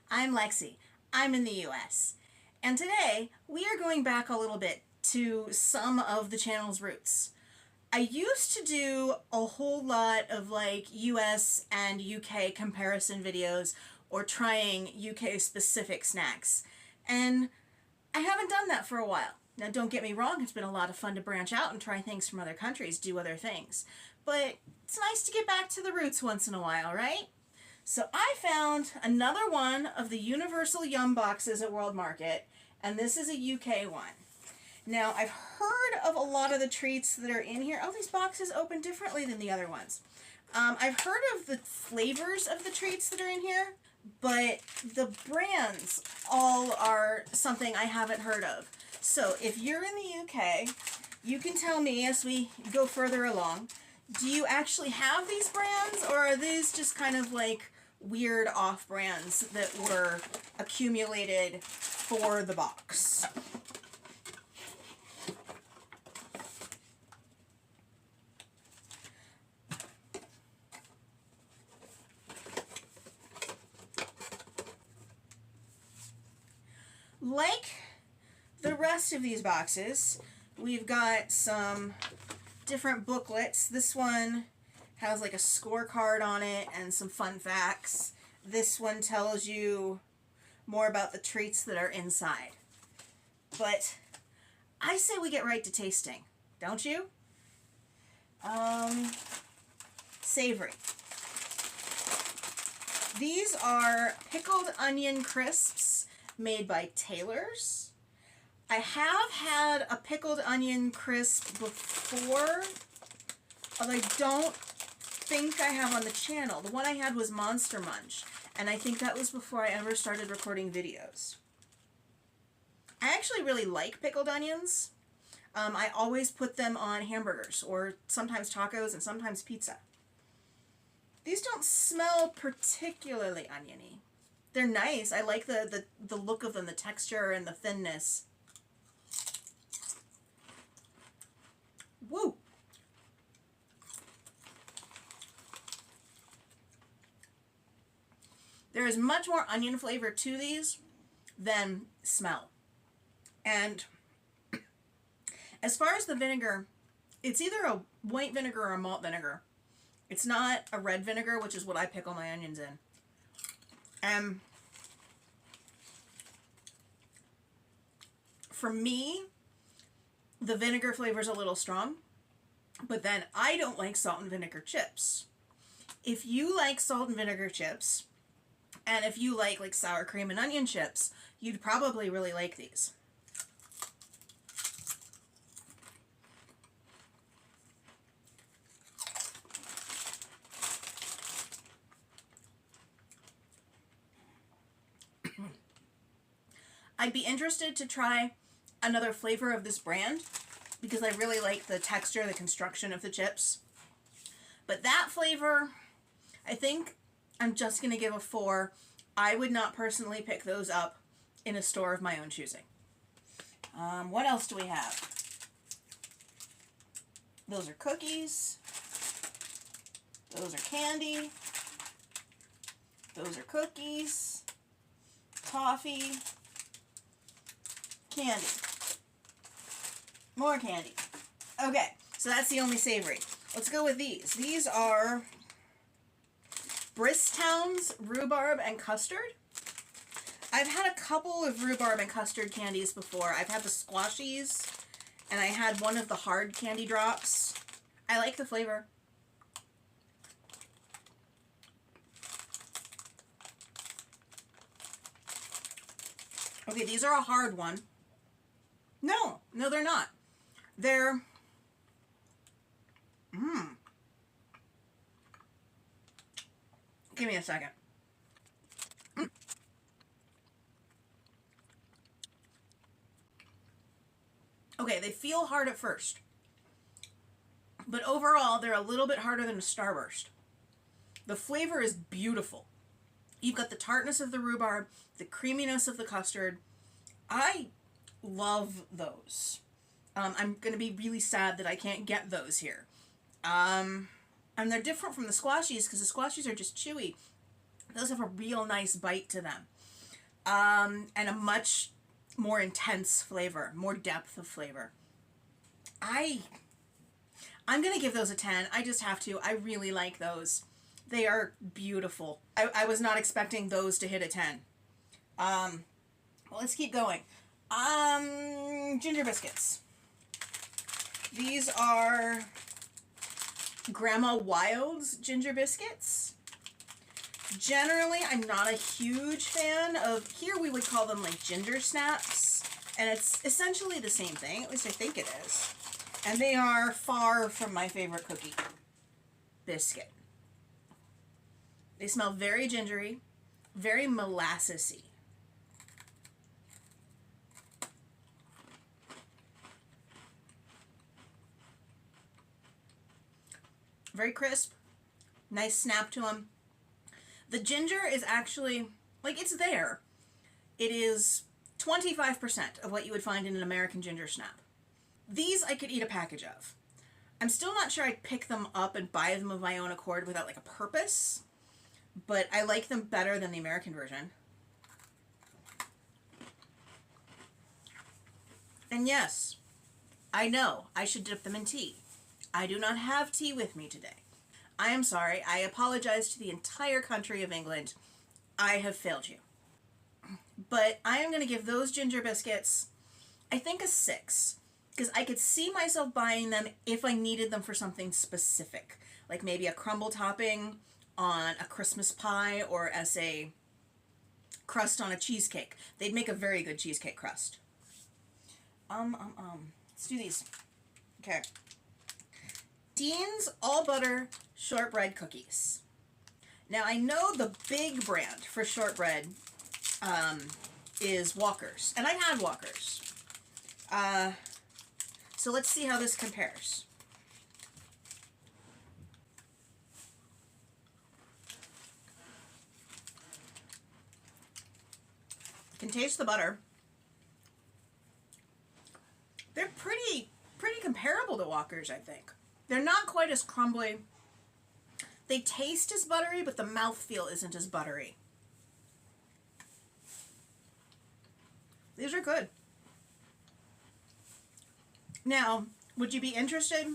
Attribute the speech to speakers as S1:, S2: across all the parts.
S1: I'm Lexi. I'm in the US. And today we are going back a little bit to some of the channel's roots. I used to do a whole lot of like US and UK comparison videos or trying UK specific snacks. And I haven't done that for a while. Now don't get me wrong, it's been a lot of fun to branch out and try things from other countries, do other things. But it's nice to get back to the roots once in a while, right? So I found another one of the Universal Yum boxes at World Market, and this is a UK one. Now, I've heard of a lot of the treats that are in here. Oh, these boxes open differently than the other ones. I've heard of the flavors of the treats that are in here, but the brands all are something I haven't heard of. So if you're in the UK, you can tell me as we go further along, do you actually have these brands, or are these just kind of like weird off brands that were accumulated for the box? Like the rest of these boxes, we've got some different booklets. This one has like a scorecard on it and some fun facts. This one tells you more about the treats that are inside. But I say we get right to tasting, don't you? Savory. These are pickled onion crisps made by Taylor's. I have had a pickled onion crisp before, although I don't think I have on the channel. The one I had was Monster Munch, and I think that was before I ever started recording videos. I actually really like pickled onions. I always put them on hamburgers, or sometimes tacos, and sometimes pizza. These don't smell particularly oniony. They're nice. I like the look of them, the texture and the thinness. Woo! There is much more onion flavor to these than smell. And as far as the vinegar, it's either a white vinegar or a malt vinegar. It's not a red vinegar, which is what I pickle my onions in. For me, the vinegar flavor is a little strong, but then I don't like salt and vinegar chips. If you like salt and vinegar chips, and if you like sour cream and onion chips, you'd probably really like these. I'd be interested to try another flavor of this brand because I really like the texture, the construction of the chips. But that flavor, I think I'm just going to give a 4. I would not personally pick those up in a store of my own choosing. What else do we have? Those are cookies. Those are candy. Those are cookies. Toffee. Candy. More candy. Okay, so that's the only savory. Let's go with these. These are Bristown's rhubarb and custard. I've had a couple of rhubarb and custard candies before. I've had the squashies, and I had one of the hard candy drops. I like the flavor. Okay, these are a hard one. No, they're not. They're, Give me a second. Okay, they feel hard at first, but overall, they're a little bit harder than a Starburst. The flavor is beautiful. You've got the tartness of the rhubarb, the creaminess of the custard. I love those. I'm going to be really sad that I can't get those here. And they're different from the squashies because the squashies are just chewy. Those have a real nice bite to them. and a much more intense flavor, more depth of flavor. I'm going to give those a 10. I just have to. I really like those. They are beautiful. I was not expecting those to hit a 10. Well, let's keep going. Ginger biscuits. These are Grandma Wild's ginger biscuits. Generally, I'm not a huge fan of, here we would call them like ginger snaps, and it's essentially the same thing, at least I think it is. And they are far from my favorite cookie biscuit. They smell very gingery, very molassesy. Very crisp, nice snap to them. The ginger is actually, like, it's there. It is 25% of what you would find in an American ginger snap. These I could eat a package of. I'm still not sure I'd pick them up and buy them of my own accord without like a purpose, but I like them better than the American version. And yes, I know I should dip them in tea. I do not have tea with me today. I am sorry. I apologize to the entire country of England. I have failed you. But I am going to give those ginger biscuits, I think, a 6. Because I could see myself buying them if I needed them for something specific. Like maybe a crumble topping on a Christmas pie or as a crust on a cheesecake. They'd make a very good cheesecake crust. Let's do these. Okay. Dean's All Butter Shortbread Cookies. Now I know the big brand for shortbread is Walker's. And I've had Walker's. So let's see how this compares. You can taste the butter. They're pretty comparable to Walker's, I think. They're not quite as crumbly. They taste as buttery, but the mouthfeel isn't as buttery. These are good. Now, would you be interested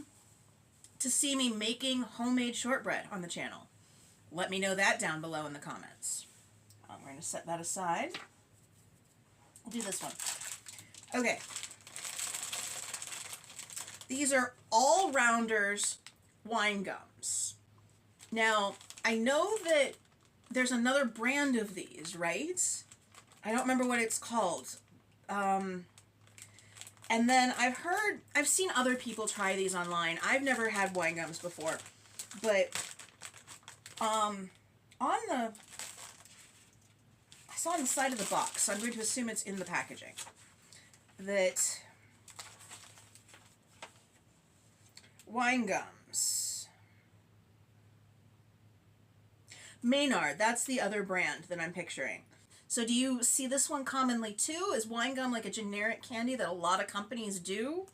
S1: to see me making homemade shortbread on the channel? Let me know that down below in the comments. We're going to set that aside. I'll do this one. Okay. These are All Rounders wine gums. Now, I know that there's another brand of these, right? I don't remember what it's called. And then I've seen other people try these online. I've never had wine gums before. But, I saw on the side of the box, so I'm going to assume it's in the packaging, that wine gums. Maynard, that's the other brand that I'm picturing. So do you see this one commonly too? Is wine gum like a generic candy that a lot of companies do?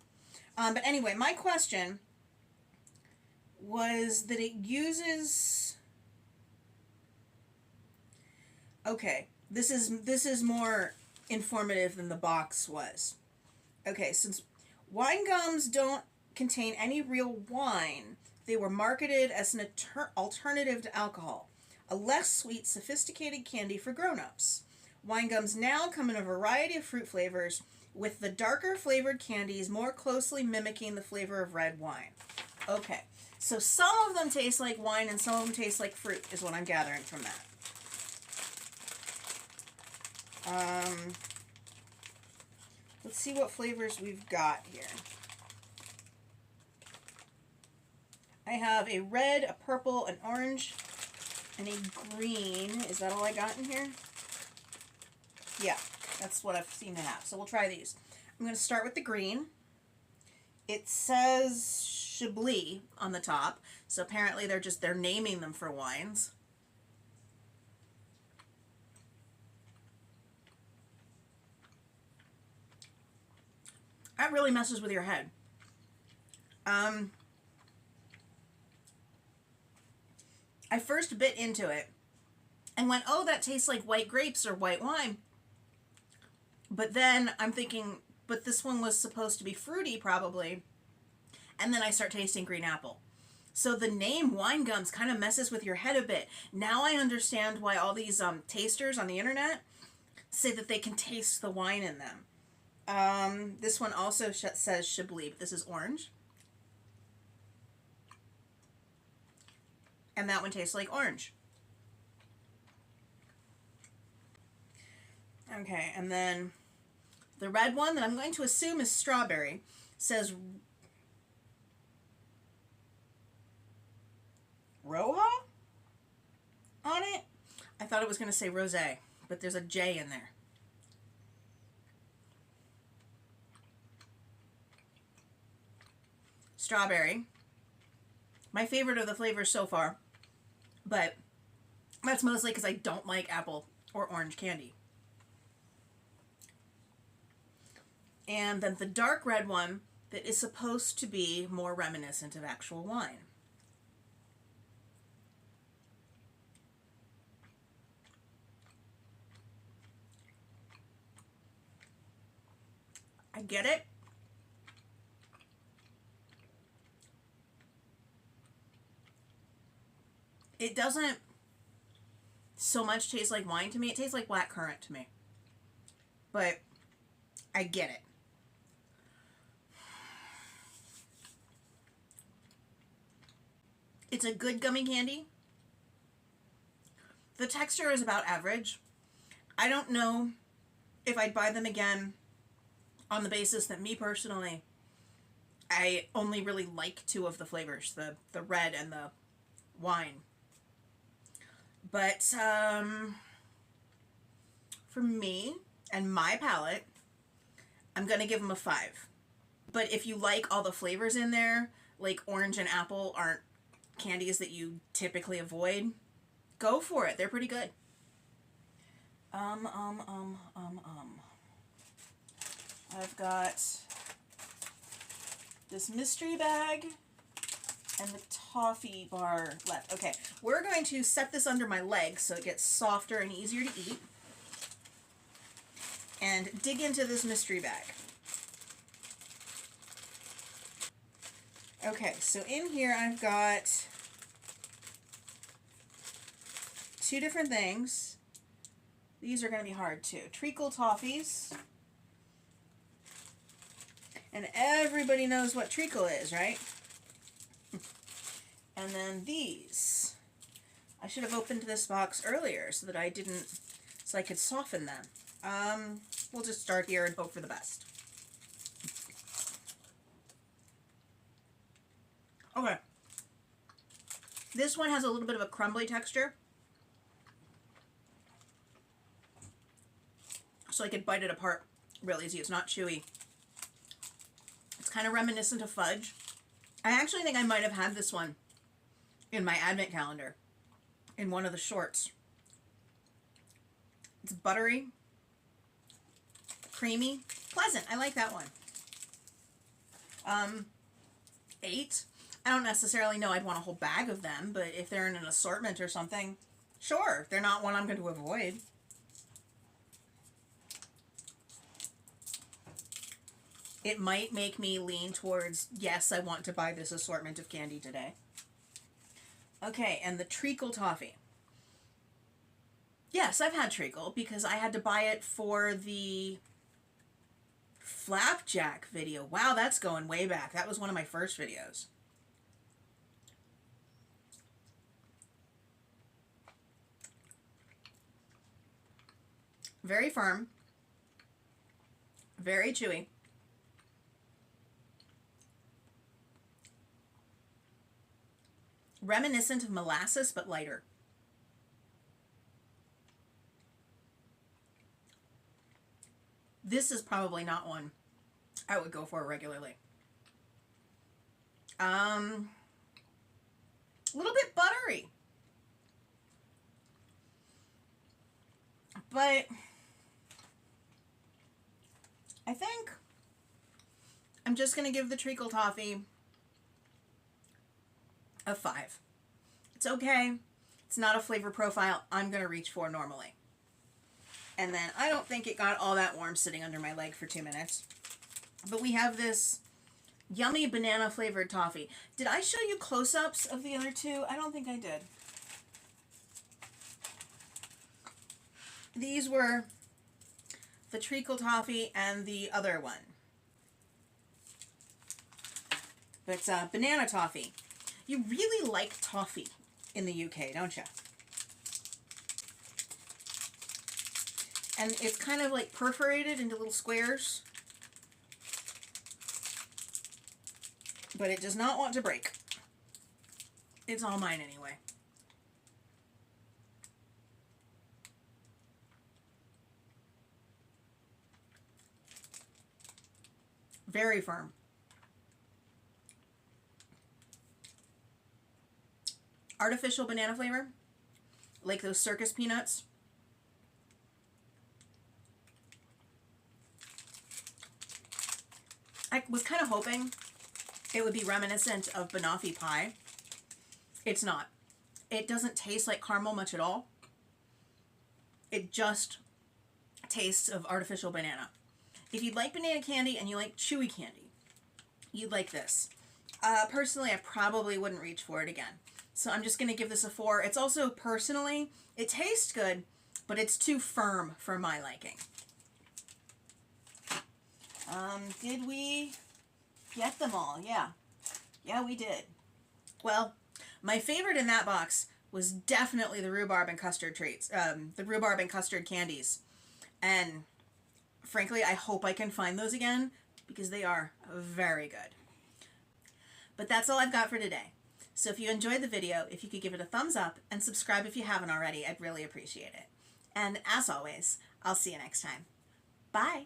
S1: But anyway, my question was that it uses... Okay, this is more informative than the box was. Okay, since wine gums don't contain any real wine, they were marketed as an alternative to alcohol. A less sweet, sophisticated candy for grown-ups. Wine gums now come in a variety of fruit flavors, with the darker flavored candies more closely mimicking the flavor of red wine. Okay, so some of them taste like wine and some of them taste like fruit, is what I'm gathering from that. Let's see what flavors we've got here. I have a red, a purple, an orange, and a green. Is that all I got in here? Yeah, that's what I've seen to have. So we'll try these. I'm going to start with the green. It says Chablis on the top, so apparently they're naming them for wines. That really messes with your head. I first bit into it and went, oh, that tastes like white grapes or white wine. But then I'm thinking, but this one was supposed to be fruity probably. And then I start tasting green apple. So the name wine gums kind of messes with your head a bit. Now I understand why all these tasters on the internet say that they can taste the wine in them. This one also says Chablis, but this is orange. And that one tastes like orange. Okay, and then the red one that I'm going to assume is strawberry says Roja on it. I thought it was going to say rosé, but there's a J in there. Strawberry. My favorite of the flavors so far, but that's mostly because I don't like apple or orange candy. And then the dark red one that is supposed to be more reminiscent of actual wine. I get it. It doesn't so much taste like wine to me. It tastes like black currant to me. But I get it. It's a good gummy candy. The texture is about average. I don't know if I'd buy them again on the basis that me personally, I only really like two of the flavors, the red and the wine. But for me and my palate, I'm going to give them a 5. But if you like all the flavors in there, like orange and apple aren't candies that you typically avoid, go for it. They're pretty good. I've got this mystery bag and the toffee bar left. Okay, we're going to set this under my legs so it gets softer and easier to eat. And dig into this mystery bag. Okay, so in here I've got 2 different things. These are going to be hard too. Treacle toffees. And everybody knows what treacle is, right? And then these. I should have opened this box earlier so that I could soften them. We'll just start here and hope for the best. Okay. This one has a little bit of a crumbly texture. So I could bite it apart real easy. It's not chewy. It's kind of reminiscent of fudge. I actually think I might have had this one in my advent calendar in one of the shorts. It's buttery, creamy, pleasant. I like that one. 8. I don't necessarily know I'd want a whole bag of them, but if they're in an assortment or something, sure. They're not one I'm going to avoid. It might make me lean towards, yes, I want to buy this assortment of candy today. Okay, and the treacle toffee. Yes, I've had treacle because I had to buy it for the flapjack video. Wow, that's going way back. That was one of my first videos. Very firm. Very chewy. Reminiscent of molasses, but lighter. This is probably not one I would go for regularly. A little bit buttery. But I think I'm just going to give the treacle toffee a 5. It's okay. It's not a flavor profile I'm going to reach for normally. And then I don't think it got all that warm sitting under my leg for 2 minutes. But we have this yummy banana flavored toffee. Did I show you close-ups of the other two? I don't think I did. These were the treacle toffee and the other one. But banana toffee. You really like toffee in the UK, don't you? And it's kind of like perforated into little squares. But it does not want to break. It's all mine anyway. Very firm. Artificial banana flavor, like those circus peanuts. I was kind of hoping it would be reminiscent of banoffee pie. It's not. It doesn't taste like caramel much at all. It just tastes of artificial banana. If you like banana candy and you like chewy candy, you'd like this. Personally, I probably wouldn't reach for it again. So I'm just going to give this a 4. It's also, personally, it tastes good, but it's too firm for my liking. Did we get them all? Yeah. Yeah, we did. Well, my favorite in that box was definitely the rhubarb and custard treats. The rhubarb and custard candies. And frankly, I hope I can find those again because they are very good. But that's all I've got for today. So if you enjoyed the video, if you could give it a thumbs up and subscribe if you haven't already, I'd really appreciate it. And as always, I'll see you next time. Bye!